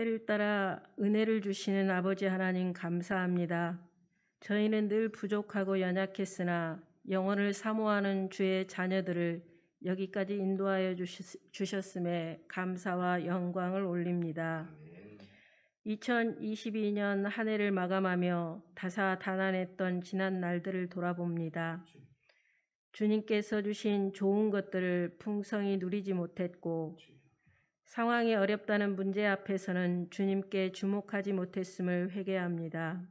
때를 따라 은혜를 주시는 아버지 하나님 감사합니다. 저희는 늘 부족하고 연약했으나 영혼을 사모하는 주의 자녀들을 여기까지 인도하여 주셨음에 감사와 영광을 올립니다. 2022년 한 해를 마감하며 다사다난했던 지난 날들을 돌아봅니다. 주님께서 주신 좋은 것들을 풍성히 누리지 못했고 상황이 어렵다는 문제 앞에서는 주님께 주목하지 못했음을 회개합니다.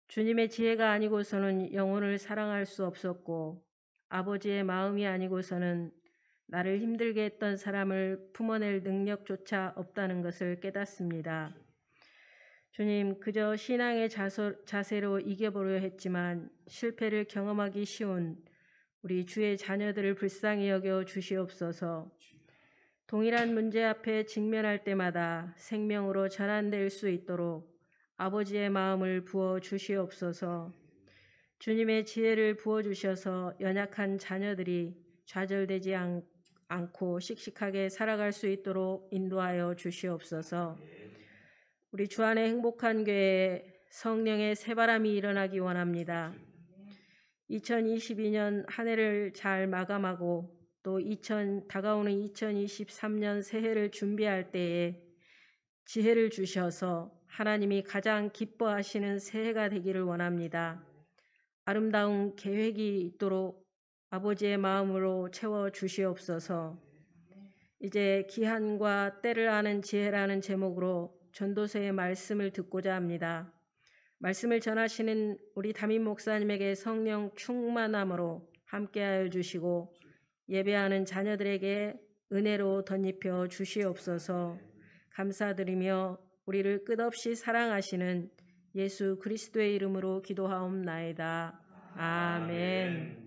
주님의 지혜가 아니고서는 영혼을 사랑할 수 없었고 아버지의 마음이 아니고서는 나를 힘들게 했던 사람을 품어낼 능력조차 없다는 것을 깨닫습니다. 주님, 그저 신앙의 자세로 이겨보려 했지만 실패를 경험하기 쉬운 우리 주의 자녀들을 불쌍히 여겨 주시옵소서. 동일한 문제 앞에 직면할 때마다 생명으로 전환될 수 있도록 아버지의 마음을 부어 주시옵소서. 주님의 지혜를 부어 주셔서 연약한 자녀들이 좌절되지 않고 씩씩하게 살아갈 수 있도록 인도하여 주시옵소서. 우리 주 안의 행복한 교회에 성령의 새바람이 일어나기 원합니다. 2022년 한 해를 잘 마감하고 또 다가오는 2023년 새해를 준비할 때에 지혜를 주셔서 하나님이 가장 기뻐하시는 새해가 되기를 원합니다. 아름다운 계획이 있도록 아버지의 마음으로 채워 주시옵소서. 이제 기한과 때를 아는 지혜라는 제목으로 전도서의 말씀을 듣고자 합니다. 말씀을 전하시는 우리 담임 목사님에게 성령 충만함으로 함께하여 주시고 예배하는 자녀들에게 은혜로 덧입혀 주시옵소서. 감사드리며 우리를 끝없이 사랑하시는 예수 그리스도의 이름으로 기도하옵나이다. 아멘.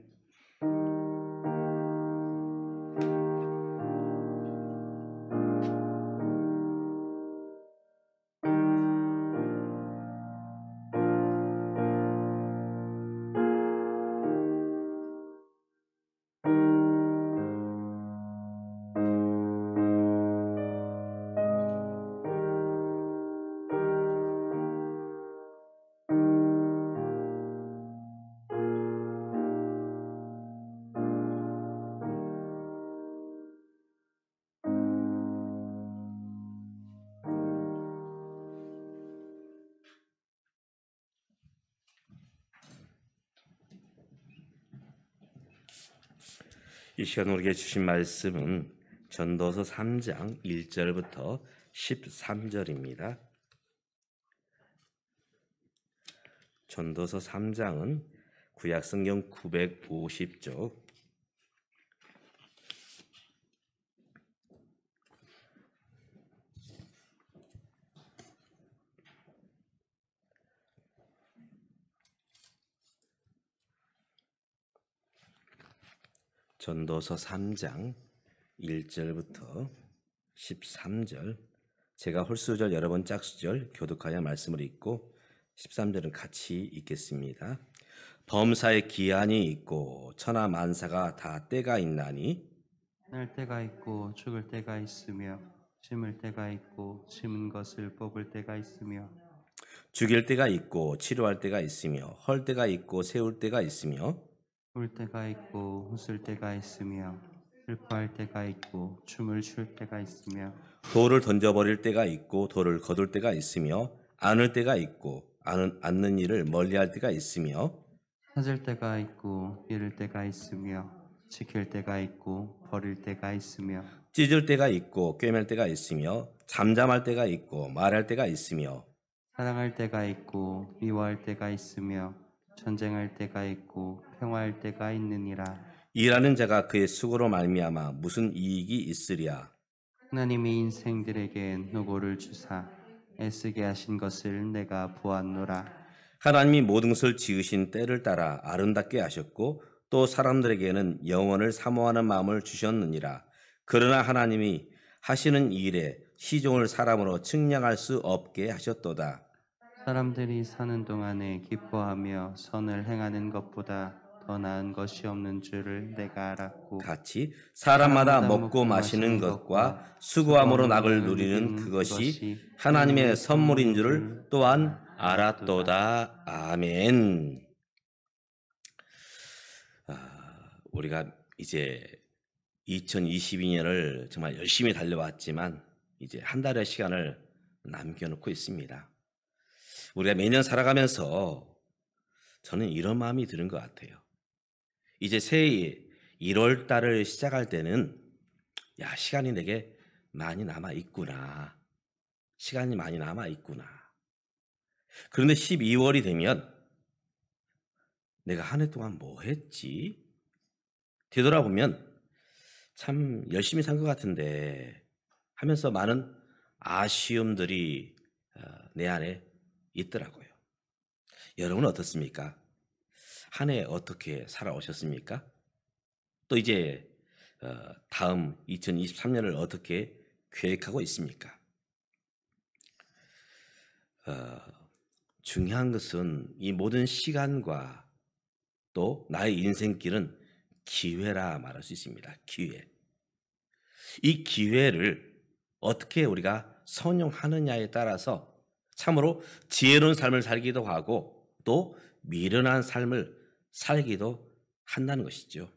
이 시간 우리에게 주신 말씀은 전도서 3장 1절부터 13절입니다. 전도서 3장은 구약성경 950쪽, 전도서 3장 1절부터 13절, 제가 홀수절 여러분 짝수절 교독하여 말씀을 읽고 13절은 같이 읽겠습니다. 범사에 기한이 있고 천하 만사가 다 때가 있나니 날 때가 있고 죽을 때가 있으며 심을 때가 있고 심은 것을 뽑을 때가 있으며 죽일 때가 있고 치료할 때가 있으며 헐 때가 있고 세울 때가 있으며 울 때가 있고 웃을 때가 있으며 슬퍼할 때가 있고 춤을 출 때가 있으며 돌을 던져버릴 때가 있고 돌을 거둘 때가 있으며 안을 때가 있고 않는 일을 멀리할 때가 있으며 찾을 때가 있고 잃을 때가 있으며 지킬 때가 있고 버릴 때가 있으며 찢을 때가 있고 꿰맬 때가 있으며 잠잠할 때가 있고 말할 때가 있으며 사랑할 때가 있고 미워할 때가 있으며 전쟁할 때가 있고 평화할 때가 있느니라. 일하는 자가 그의 수고로 말미암아 무슨 이익이 있으랴. 하나님이 인생들에게 노고를 주사 애쓰게 하신 것을 내가 보았노라. 하나님이 모든 것을 지으신 때를 따라 아름답게 하셨고 또 사람들에게는 영원을 사모하는 마음을 주셨느니라. 그러나 하나님이 하시는 일에 시종을 사람으로 측량할 수 없게 하셨도다. 사람들이 사는 동안에 기뻐하며 선을 행하는 것보다 더 나은 것이 없는 줄을 내가 알았고 같이 사람마다 먹고 마시는 것과 수고함으로 낙을 누리는 그것이 하나님의 선물인 줄을 또한 알았도다. 아멘. 우리가 이제 2022년을 정말 열심히 달려왔지만 이제 한 달의 시간을 남겨놓고 있습니다. 우리가 매년 살아가면서 저는 이런 마음이 드는 것 같아요. 이제 새해 1월 달을 시작할 때는 야, 시간이 내게 많이 남아 있구나. 시간이 많이 남아 있구나. 그런데 12월이 되면 내가 한 해 동안 뭐 했지? 되돌아보면 참 열심히 산 것 같은데 하면서 많은 아쉬움들이 내 안에 있더라고요. 여러분은 어떻습니까? 한 해 어떻게 살아오셨습니까? 또 이제 다음 2023년을 어떻게 계획하고 있습니까? 중요한 것은 이 모든 시간과 또 나의 인생길은 기회라 말할 수 있습니다. 기회. 이 기회를 어떻게 우리가 선용하느냐에 따라서 참으로 지혜로운 삶을 살기도 하고 또 미련한 삶을 살기도 한다는 것이죠.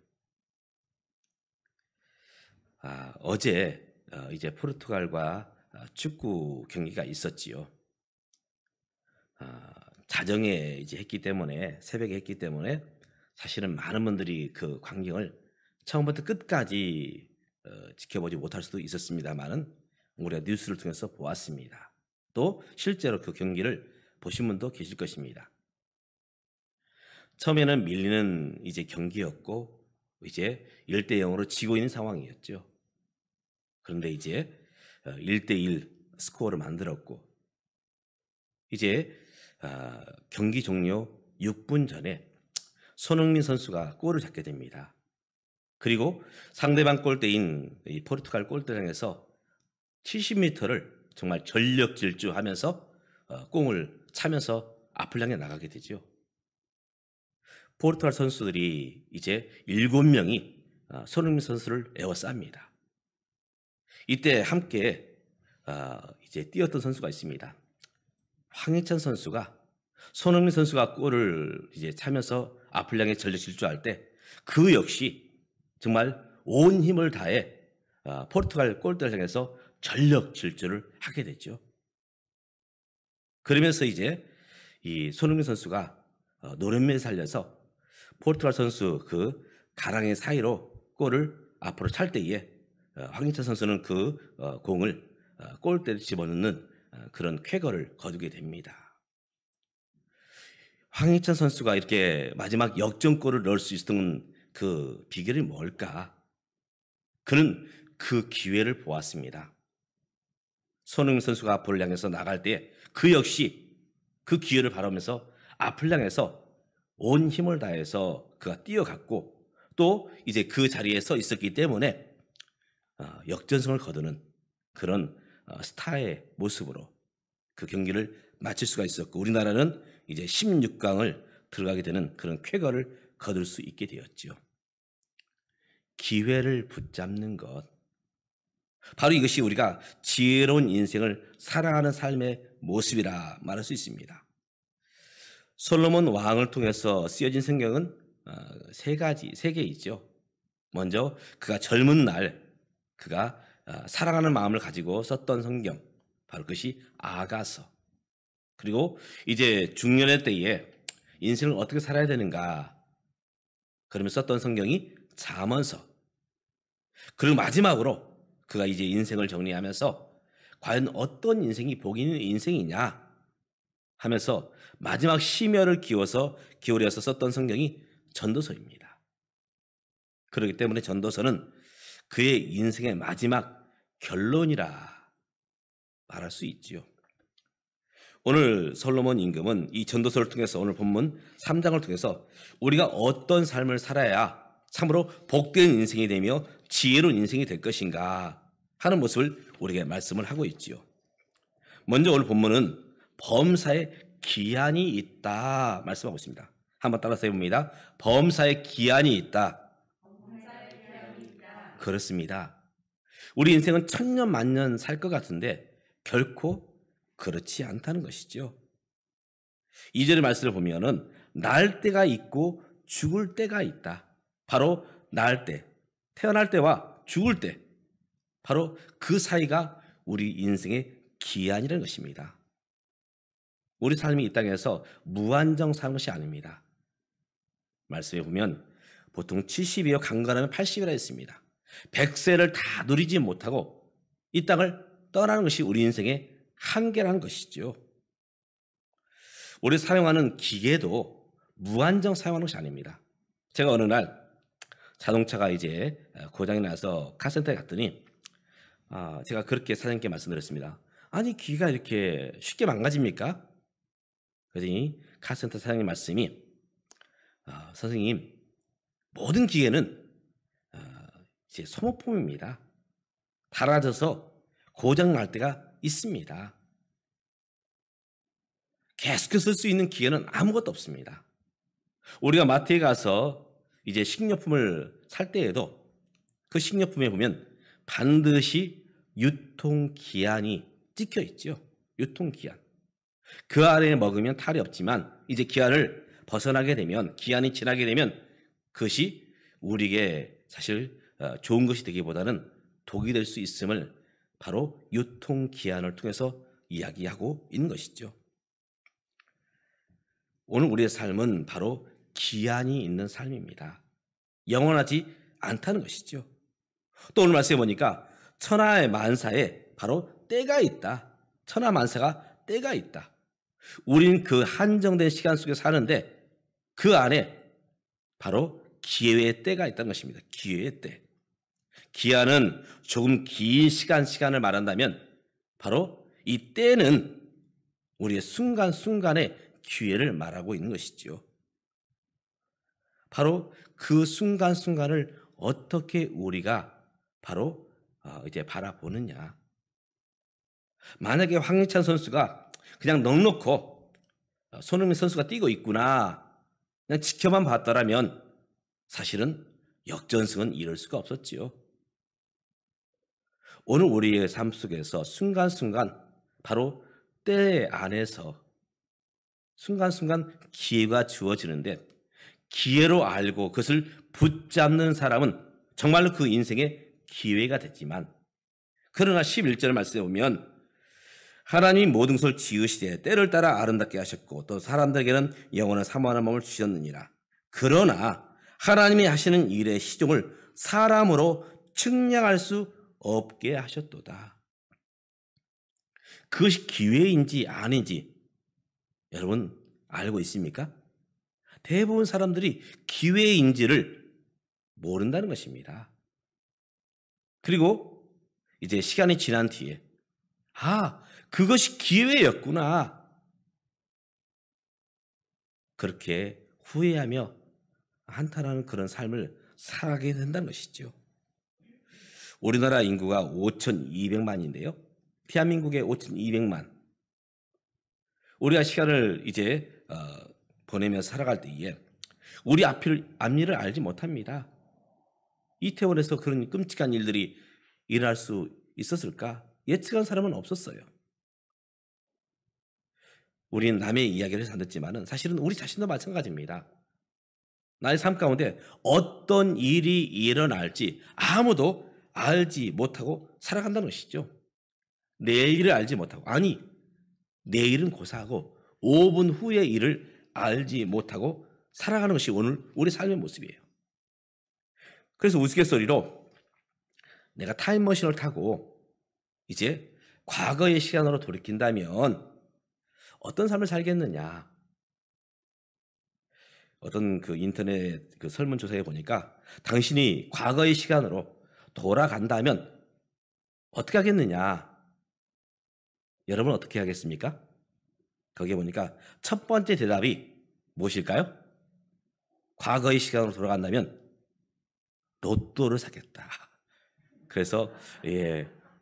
어제 이제 포르투갈과 축구 경기가 있었지요. 자정에 이제 했기 때문에 새벽에 했기 때문에 사실은 많은 분들이 그 광경을 처음부터 끝까지 지켜보지 못할 수도 있었습니다만은 우리가 뉴스를 통해서 보았습니다. 또 실제로 그 경기를 보신 분도 계실 것입니다. 처음에는 밀리는 이제 경기였고 이제 1대 0으로 지고 있는 상황이었죠. 그런데 이제 1대 1 스코어를 만들었고 이제 경기 종료 6분 전에 손흥민 선수가 골을 잡게 됩니다. 그리고 상대방 골대인 이 포르투갈 골대장에서 70m를 정말 전력 질주하면서 공을 차면서 앞을 향해 나가게 되죠. 포르투갈 선수들이 이제 7명이 손흥민 선수를 에워쌉니다. 이때 함께 이제 뛰었던 선수가 있습니다. 황희찬 선수가 손흥민 선수가 골을 이제 차면서 앞을 향해 전력 질주할 때 그 역시 정말 온 힘을 다해 포르투갈 골대를 향해서 전력 질주를 하게 됐죠. 그러면서 이제 이 손흥민 선수가 노련미를 살려서 포르투갈 선수 그 가랑의 사이로 골을 앞으로 찰 때에 황희찬 선수는 그 공을 골대에 집어넣는 그런 쾌거를 거두게 됩니다. 황희찬 선수가 이렇게 마지막 역전골을 넣을 수 있었던 그 비결이 뭘까? 그는 그 기회를 보았습니다. 손흥민 선수가 앞을 향해서 나갈 때 그 역시 그 기회를 바라보면서 앞을 향해서 온 힘을 다해서 그가 뛰어갔고 또 이제 그 자리에 서 있었기 때문에 역전승을 거두는 그런 스타의 모습으로 그 경기를 마칠 수가 있었고 우리나라는 이제 16강을 들어가게 되는 그런 쾌거를 거둘 수 있게 되었죠. 기회를 붙잡는 것. 바로 이것이 우리가 지혜로운 인생을 살아가는 삶의 모습이라 말할 수 있습니다. 솔로몬 왕을 통해서 쓰여진 성경은 세 개 있죠. 먼저 그가 젊은 날 그가 사랑하는 마음을 가지고 썼던 성경, 바로 그것이 아가서. 그리고 이제 중년의 때에 인생을 어떻게 살아야 되는가 그러면서 썼던 성경이 잠언서. 그리고 마지막으로 그가 이제 인생을 정리하면서 과연 어떤 인생이 복 있는 인생이냐 하면서 마지막 심혈을 기울여서 썼던 성경이 전도서입니다. 그렇기 때문에 전도서는 그의 인생의 마지막 결론이라 말할 수 있지요. 오늘 솔로몬 임금은 이 전도서를 통해서 오늘 본문 3장을 통해서 우리가 어떤 삶을 살아야 참으로 복된 인생이 되며 지혜로운 인생이 될 것인가 하는 모습을 우리에게 말씀을 하고 있지요. 먼저 오늘 본문은 범사에 기한이 있다 말씀하고 있습니다. 한번 따라서 해봅니다. 범사에 기한이 있다. 그렇습니다. 우리 인생은 천년 만년 살 것 같은데 결코 그렇지 않다는 것이죠. 2절의 말씀을 보면은 날 때가 있고 죽을 때가 있다. 바로 날 때, 태어날 때와 죽을 때, 바로 그 사이가 우리 인생의 기한이라는 것입니다. 우리 삶이 이 땅에서 무한정 사는 것이 아닙니다. 말씀에 보면 보통 70이요 강건하면 80이라 했습니다. 100세를 다 누리지 못하고 이 땅을 떠나는 것이 우리 인생의 한계라는 것이죠. 우리 사용하는 기계도 무한정 사용하는 것이 아닙니다. 제가 어느 날 자동차가 이제 고장이 나서 카센터에 갔더니 제가 그렇게 사장님께 말씀드렸습니다. 아니 기계가 이렇게 쉽게 망가집니까? 그러더니 카센터 사장님 말씀이 선생님 모든 기계는 이제 소모품입니다. 닳아져서 고장 날 때가 있습니다. 계속해서 쓸 수 있는 기계는 아무것도 없습니다. 우리가 마트에 가서 이제 식료품을 살 때에도 그 식료품에 보면 반드시 유통기한이 찍혀 있죠. 유통기한. 그 안에 먹으면 탈이 없지만 이제 기한을 벗어나게 되면, 기한이 지나게 되면 그것이 우리에게 사실 좋은 것이 되기보다는 독이 될 수 있음을 바로 유통기한을 통해서 이야기하고 있는 것이죠. 오늘 우리의 삶은 바로 기한이 있는 삶입니다. 영원하지 않다는 것이죠. 또 오늘 말씀해 보니까 천하의 만사에 바로 때가 있다. 천하 만사가 때가 있다. 우린 그 한정된 시간 속에 사는데 그 안에 바로 기회의 때가 있다는 것입니다. 기회의 때. 기한은 조금 긴 시간을 말한다면 바로 이 때는 우리의 순간순간의 기회를 말하고 있는 것이죠. 바로 그 순간순간을 어떻게 우리가 바로 이제 바라보느냐. 만약에 황희찬 선수가 그냥 넉넉고 손흥민 선수가 뛰고 있구나 그냥 지켜만 봤더라면 사실은 역전승은 이룰 수가 없었지요. 오늘 우리의 삶 속에서 순간순간 바로 때 안에서 순간순간 기회가 주어지는데 기회로 알고 그것을 붙잡는 사람은 정말로 그 인생의 기회가 됐지만 그러나 11절 말씀에 보면 하나님이 모든 것을 지으시되 때를 따라 아름답게 하셨고 또 사람들에게는 영원한 사모하는 마음을 주셨느니라. 그러나 하나님이 하시는 일의 시종을 사람으로 측량할 수 없게 하셨도다. 그것이 기회인지 아닌지 여러분 알고 있습니까? 대부분 사람들이 기회인지를 모른다는 것입니다. 그리고 이제 시간이 지난 뒤에 그것이 기회였구나. 그렇게 후회하며 한탄하는 그런 삶을 살아가게 된다는 것이죠. 우리나라 인구가 5,200만인데요. 대한민국의 5,200만. 우리가 시간을 이제 보내면서 살아갈 때에 우리 앞일을 알지 못합니다. 이태원에서 그런 끔찍한 일들이 일어날 수 있었을까? 예측한 사람은 없었어요. 우리는 남의 이야기를 해서 안 듣지만 사실은 우리 자신도 마찬가지입니다. 나의 삶 가운데 어떤 일이 일어날지 아무도 알지 못하고 살아간다는 것이죠. 내일을 알지 못하고 내일은 고사하고 5분 후의 일을 알지 못하고 살아가는 것이 오늘 우리 삶의 모습이에요. 그래서 우스갯소리로 내가 타임머신을 타고 이제 과거의 시간으로 돌이킨다면 어떤 삶을 살겠느냐. 어떤 그 인터넷 그 설문조사에 보니까 당신이 과거의 시간으로 돌아간다면 어떻게 하겠느냐. 여러분 어떻게 하겠습니까? 거기에 보니까 첫 번째 대답이 무엇일까요? 과거의 시간으로 돌아간다면 로또를 사겠다. 그래서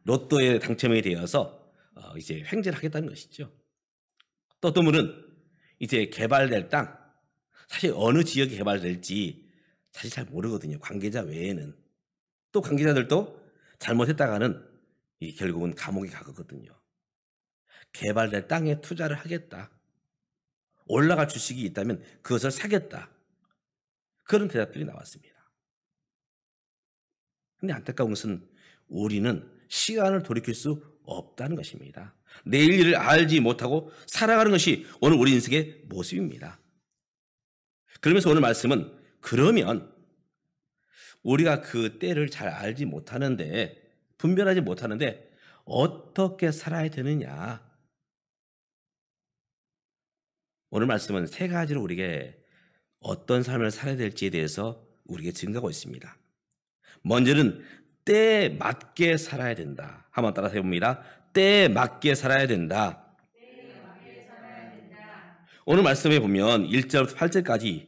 로또에 당첨이 되어서 이제 횡재를 하겠다는 것이죠. 또 어떤 분은 이제 개발될 땅, 사실 어느 지역이 개발될지 사실 잘 모르거든요. 관계자 외에는. 또 관계자들도 잘못했다가는 결국은 감옥에 가거든요. 개발될 땅에 투자를 하겠다. 올라갈 주식이 있다면 그것을 사겠다. 그런 대답들이 나왔습니다. 근데 안타까운 것은 우리는 시간을 돌이킬 수 없다는 것입니다. 내일 일을 알지 못하고 살아가는 것이 오늘 우리 인생의 모습입니다. 그러면서 오늘 말씀은 그러면 우리가 그 때를 잘 알지 못하는데 분별하지 못하는데 어떻게 살아야 되느냐. 오늘 말씀은 세 가지로 우리에게 어떤 삶을 살아야 될지에 대해서 우리에게 증거하고 있습니다. 먼저는 때에 맞게 살아야 된다. 한번 따라서 해봅니다. 때에 맞게 살아야 된다. 오늘 말씀에 보면 1절부터 8절까지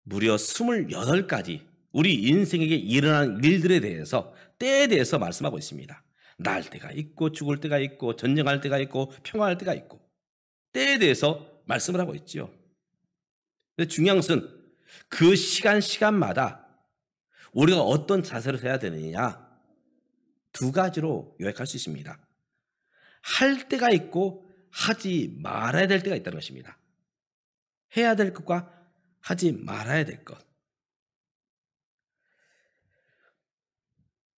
무려 28가지 우리 인생에게 일어난 일들에 대해서 때에 대해서 말씀하고 있습니다. 날 때가 있고 죽을 때가 있고 전쟁할 때가 있고 평화할 때가 있고 때에 대해서 말씀을 하고 있죠. 근데 중요한 것은 그 시간마다 우리가 어떤 자세로 해야 되느냐 두 가지로 요약할 수 있습니다. 할 때가 있고 하지 말아야 될 때가 있다는 것입니다. 해야 될 것과 하지 말아야 될 것.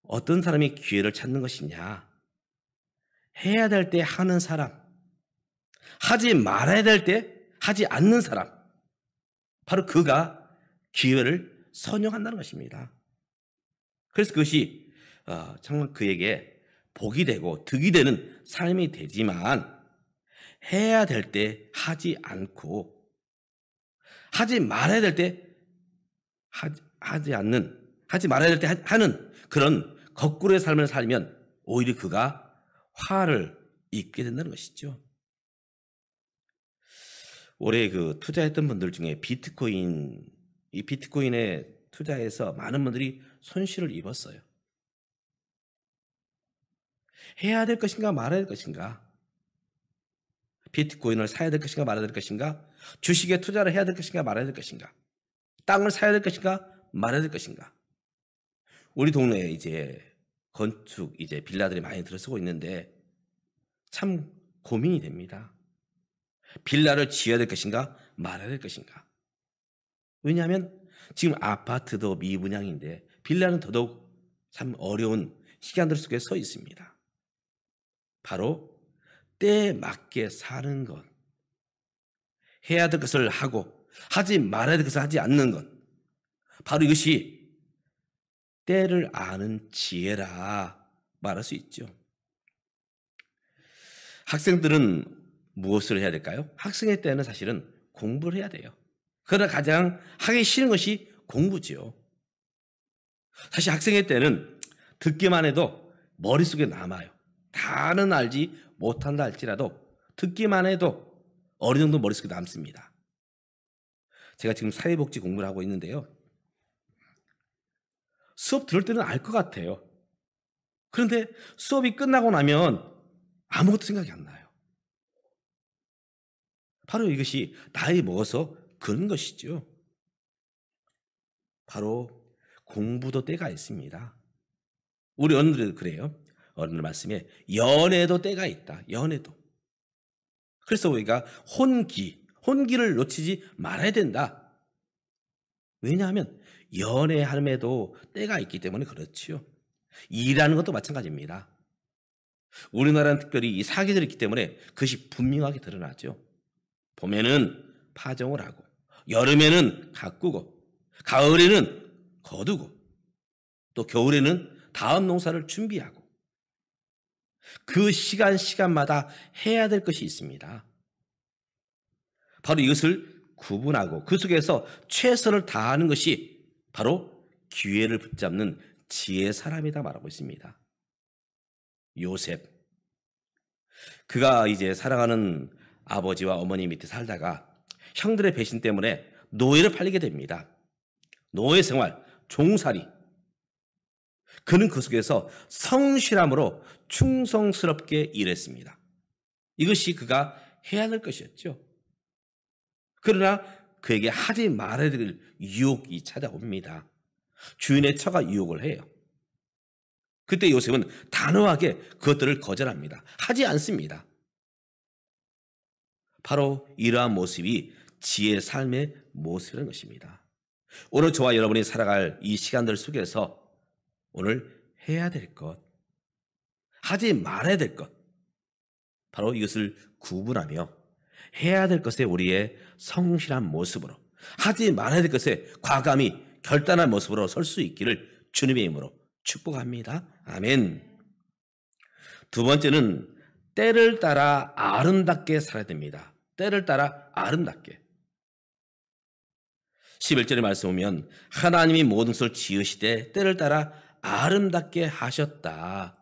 어떤 사람이 기회를 찾는 것이냐? 해야 될 때 하는 사람, 하지 말아야 될 때 하지 않는 사람, 바로 그가 기회를 선용한다는 것입니다. 그래서 그것이 정말 그에게 복이 되고 득이 되는 삶이 되지만 해야 될 때 하지 않고 하지 말아야 될 때 하지 말아야 될 때 하는 그런 거꾸로의 삶을 살면 오히려 그가 화를 입게 된다는 것이죠. 올해 그 투자했던 분들 중에 비트코인에 투자해서 많은 분들이 손실을 입었어요. 해야 될 것인가 말아야 될 것인가? 비트코인을 사야 될 것인가 말아야 될 것인가? 주식에 투자를 해야 될 것인가 말아야 될 것인가? 땅을 사야 될 것인가 말아야 될 것인가? 우리 동네에 이제 건축 빌라들이 많이 들어서고 있는데 참 고민이 됩니다. 빌라를 지어야 될 것인가 말아야 될 것인가? 왜냐하면 지금 아파트도 미분양인데 빌라는 더더욱 참 어려운 시간들 속에 서 있습니다. 바로 때에 맞게 사는 것, 해야 될 것을 하고 하지 말아야 될 것을 하지 않는 것, 바로 이것이 때를 아는 지혜라 말할 수 있죠. 학생들은 무엇을 해야 될까요? 학생의 때는 사실은 공부를 해야 돼요. 그러나 가장 하기 싫은 것이 공부지요. 사실 학생의 때는 듣기만 해도 머릿속에 남아요. 다는 알지 못한다 할지라도 듣기만 해도 어느 정도 머릿속에 남습니다. 제가 지금 사회복지 공부를 하고 있는데요. 수업 들을 때는 알 것 같아요. 그런데 수업이 끝나고 나면 아무것도 생각이 안 나요. 바로 이것이 나이 먹어서 그런 것이죠. 바로 공부도 때가 있습니다. 우리 어른들도 그래요. 어른들 말씀에 연애도 때가 있다. 연애도. 그래서 우리가 혼기를 놓치지 말아야 된다. 왜냐하면 연애함에도 때가 있기 때문에 그렇지요. 일하는 것도 마찬가지입니다. 우리나라는 특별히 이 사계절이 있기 때문에 그것이 분명하게 드러나죠. 봄에는 파종을 하고 여름에는 가꾸고 가을에는 거두고 또 겨울에는 다음 농사를 준비하고 그 시간마다 해야 될 것이 있습니다. 바로 이것을 구분하고 그 속에서 최선을 다하는 것이 바로 기회를 붙잡는 지혜의 사람이다 말하고 있습니다. 요셉, 그가 이제 사랑하는 아버지와 어머니 밑에 살다가 형들의 배신 때문에 노예를 팔리게 됩니다. 노예 생활, 종살이. 그는 그 속에서 성실함으로 충성스럽게 일했습니다. 이것이 그가 해야 될 것이었죠. 그러나 그에게 하지 말아야 될 유혹이 찾아옵니다. 주인의 처가 유혹을 해요. 그때 요셉은 단호하게 그것들을 거절합니다. 하지 않습니다. 바로 이러한 모습이 지혜의 삶의 모습이라는 것입니다. 오늘 저와 여러분이 살아갈 이 시간들 속에서 오늘 해야 될 것, 하지 말아야 될 것, 바로 이것을 구분하며 해야 될 것에 우리의 성실한 모습으로, 하지 말아야 될 것에 과감히 결단한 모습으로 설 수 있기를 주님의 이름으로 축복합니다. 아멘. 두 번째는 때를 따라 아름답게 살아야 됩니다. 때를 따라 아름답게. 11절의 말씀 보면 하나님이 모든 것을 지으시되 때를 따라 아름답게 하셨다.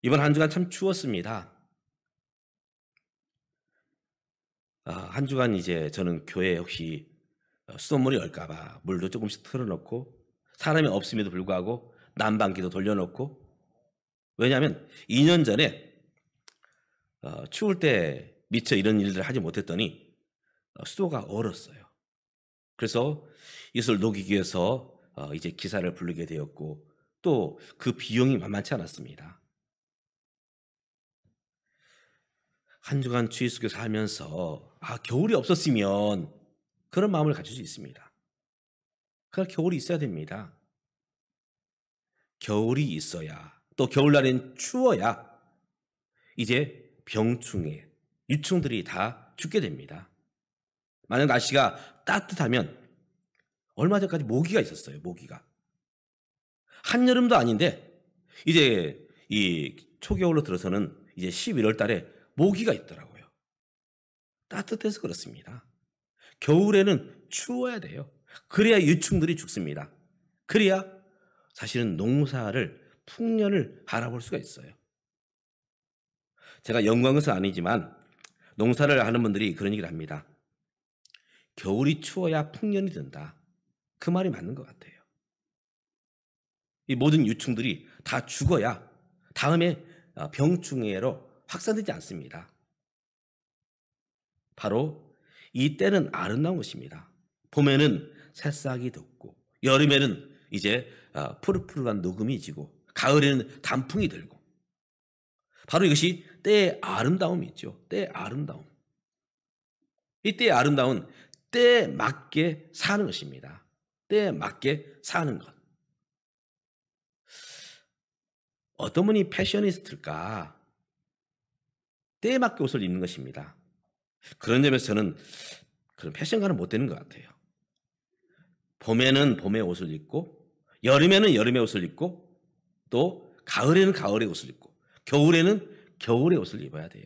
이번 한 주간 참 추웠습니다. 한 주간 이제 저는 교회에 혹시 수돗물이 얼까봐 물도 조금씩 틀어놓고 사람이 없음에도 불구하고 난방기도 돌려놓고, 왜냐하면 2년 전에 추울 때 미처 이런 일들을 하지 못했더니 수도가 얼었어요. 그래서 이것을 녹이기 위해서 이제 기사를 부르게 되었고 또 그 비용이 만만치 않았습니다. 한 주간 추위 속에서 살면서 겨울이 없었으면 그런 마음을 가질 수 있습니다. 그러나 겨울이 있어야 됩니다. 겨울이 있어야, 또 겨울날엔 추워야 이제 병충해, 유충들이 다 죽게 됩니다. 만약 날씨가 따뜻하면 얼마 전까지 모기가 있었어요. 모기가. 한여름도 아닌데 이제 이 초겨울로 들어서는 이제 11월 달에 모기가 있더라고요. 따뜻해서 그렇습니다. 겨울에는 추워야 돼요. 그래야 유충들이 죽습니다. 그래야 사실은 농사를, 풍년을 바라볼 수가 있어요. 제가 연구한 것은 아니지만 농사를 하는 분들이 그런 얘기를 합니다. 겨울이 추워야 풍년이 든다. 그 말이 맞는 것 같아요. 이 모든 유충들이 다 죽어야 다음에 병충해로 확산되지 않습니다. 바로 이 때는 아름다운 것입니다. 봄에는 새싹이 돋고, 여름에는 이제 푸릇푸릇한 녹음이 지고, 가을에는 단풍이 들고, 바로 이것이 때의 아름다움이죠. 때의 아름다움. 이 때의 아름다움은 때에 맞게 사는 것입니다. 때에 맞게 사는 것. 어떤 분이 패셔니스트일까? 때에 맞게 옷을 입는 것입니다. 그런 점에서 저는 그런 패션가는 못 되는 것 같아요. 봄에는 봄의 옷을 입고, 여름에는 여름의 옷을 입고, 또 가을에는 가을의 옷을 입고, 겨울에는 겨울의 옷을 입어야 돼요.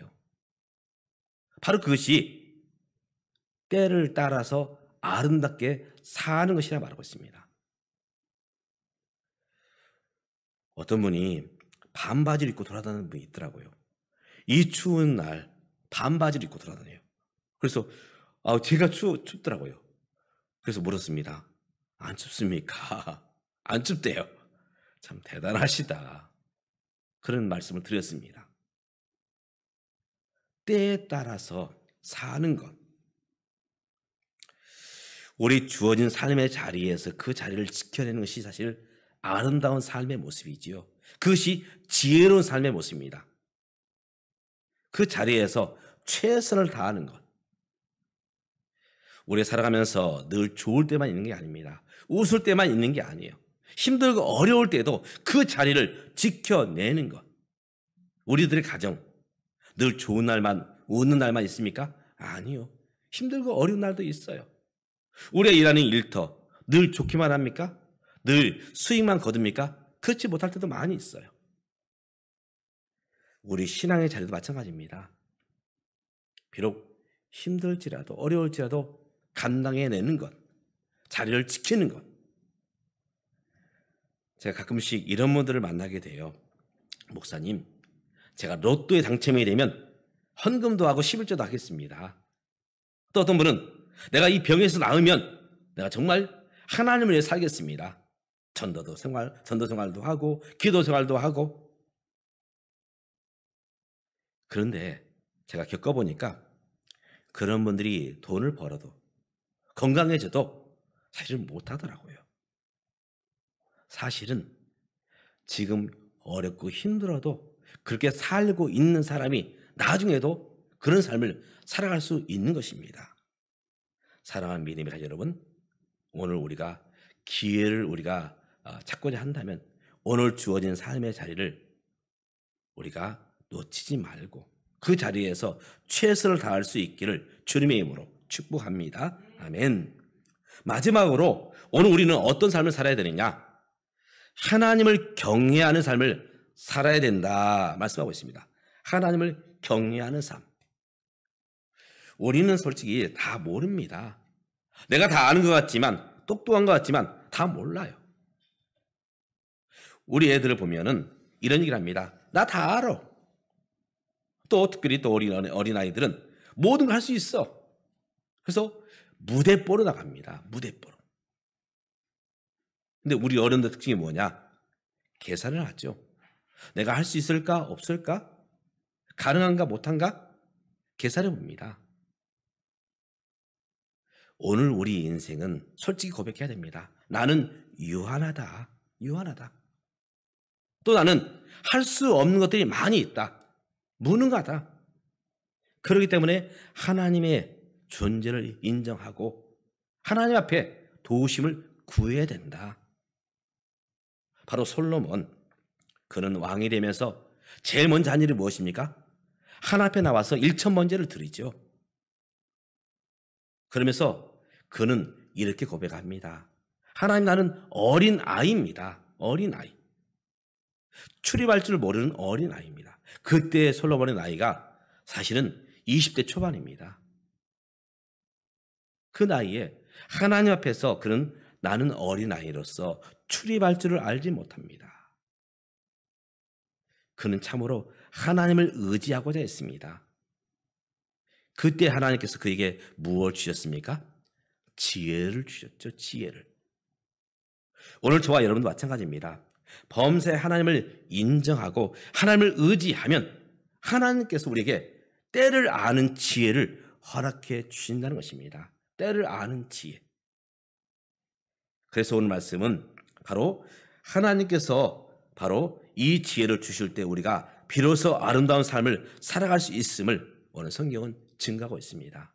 바로 그것이 때를 따라서 아름답게 사는 것이라 말하고 있습니다. 어떤 분이 반바지를 입고 돌아다니는 분이 있더라고요. 이 추운 날 반바지를 입고 돌아다녀요. 그래서 제가 춥더라고요. 그래서 물었습니다. 안 춥습니까? 안 춥대요. 참 대단하시다. 그런 말씀을 드렸습니다. 때에 따라서 사는 것. 우리 주어진 삶의 자리에서 그 자리를 지켜내는 것이 사실 아름다운 삶의 모습이지요. 그것이 지혜로운 삶의 모습입니다. 그 자리에서 최선을 다하는 것. 우리 살아가면서 늘 좋을 때만 있는 게 아닙니다. 웃을 때만 있는 게 아니에요. 힘들고 어려울 때도 그 자리를 지켜내는 것. 우리들의 가정, 늘 좋은 날만, 웃는 날만 있습니까? 아니요. 힘들고 어려운 날도 있어요. 우리가 일하는 일터, 늘 좋기만 합니까? 늘 수익만 거둡니까? 그렇지 못할 때도 많이 있어요. 우리 신앙의 자리도 마찬가지입니다. 비록 힘들지라도 어려울지라도 감당해내는 것, 자리를 지키는 것. 제가 가끔씩 이런 분들을 만나게 돼요. 목사님, 제가 로또에 당첨이 되면 헌금도 하고 11조도 하겠습니다. 또 어떤 분은 내가 이 병에서 나으면 내가 정말 하나님을 위해 살겠습니다. 전도 생활도 하고 기도 생활도 하고. 그런데 제가 겪어보니까 그런 분들이 돈을 벌어도 건강해져도 사실은 못하더라고요. 사실은 지금 어렵고 힘들어도 그렇게 살고 있는 사람이 나중에도 그런 삶을 살아갈 수 있는 것입니다. 사랑하는 믿음의 가족 여러분, 오늘 우리가 기회를 우리가 찾고자 한다면 오늘 주어진 삶의 자리를 우리가 놓치지 말고 그 자리에서 최선을 다할 수 있기를 주님의 이름으로 축복합니다. 아멘. 마지막으로 오늘 우리는 어떤 삶을 살아야 되느냐? 하나님을 경외하는 삶을 살아야 된다 말씀하고 있습니다. 하나님을 경외하는 삶. 우리는 솔직히 다 모릅니다. 내가 다 아는 것 같지만, 똑똑한 것 같지만 다 몰라요. 우리 애들을 보면은 이런 얘기를 합니다. 나 다 알아. 또 특별히 또 어린아이들은 모든 걸 할 수 있어. 그래서 무대뽀로 나갑니다. 무대뽀로. 근데 우리 어른들 특징이 뭐냐? 계산을 하죠. 내가 할 수 있을까? 없을까? 가능한가? 못한가? 계산해 봅니다. 오늘 우리 인생은 솔직히 고백해야 됩니다. 나는 유한하다. 유한하다. 또 나는 할 수 없는 것들이 많이 있다. 무능하다. 그렇기 때문에 하나님의 존재를 인정하고 하나님 앞에 도우심을 구해야 된다. 바로 솔로몬, 그는 왕이 되면서 제일 먼저 한 일이 무엇입니까? 하나님 앞에 나와서 1,000번제를 드리죠. 그러면서 그는 이렇게 고백합니다. 하나님, 나는 어린 아이입니다. 어린 아이. 출입할 줄 모르는 어린 아이입니다. 그때 솔로몬의 나이가 사실은 20대 초반입니다. 그 나이에 하나님 앞에서 그는 나는 어린 아이로서 출입할 줄을 알지 못합니다. 그는 참으로 하나님을 의지하고자 했습니다. 그때 하나님께서 그에게 무엇을 주셨습니까? 지혜를 주셨죠. 지혜를. 오늘 저와 여러분도 마찬가지입니다. 범사에 하나님을 인정하고 하나님을 의지하면 하나님께서 우리에게 때를 아는 지혜를 허락해 주신다는 것입니다. 때를 아는 지혜. 그래서 오늘 말씀은 바로 하나님께서 바로 이 지혜를 주실 때 우리가 비로소 아름다운 삶을 살아갈 수 있음을 오늘 성경은 증거하고 있습니다.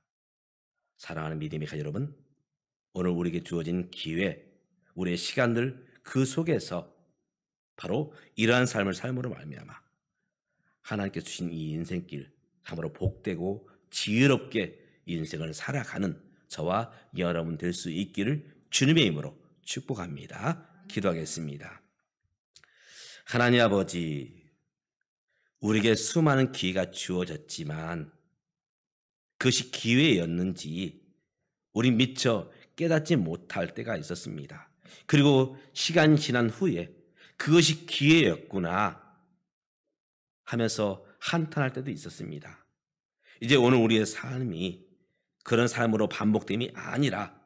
사랑하는 믿음의 가족 여러분, 오늘 우리에게 주어진 기회, 우리의 시간들 그 속에서 바로 이러한 삶을 삶으로 말미암아 하나님께서 주신 이 인생길 참으로 복되고 지혜롭게 인생을 살아가는 저와 여러분 될 수 있기를 주님의 이름으로 축복합니다. 기도하겠습니다. 하나님 아버지, 우리에게 수많은 기회가 주어졌지만 그것이 기회였는지 우리 미처 깨닫지 못할 때가 있었습니다. 그리고 시간이 지난 후에 그것이 기회였구나 하면서 한탄할 때도 있었습니다. 이제 오늘 우리의 삶이 그런 삶으로 반복됨이 아니라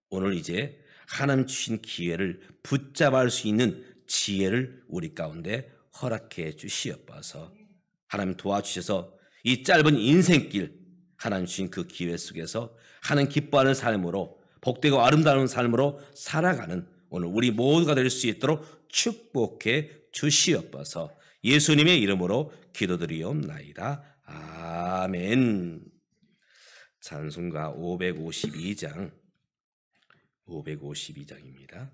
오늘 이제 하나님 주신 기회를 붙잡을 수 있는 지혜를 우리 가운데 허락해 주시옵소서. 하나님 도와주셔서 이 짧은 인생길 하나님 주신 그 기회 속에서 하나님 기뻐하는 삶으로 복되고 아름다운 삶으로 살아가는 오늘 우리 모두가 될 수 있도록 축복해 주시옵소서. 예수님의 이름으로 기도드리옵나이다. 아멘. 찬송가 552장 552장입니다.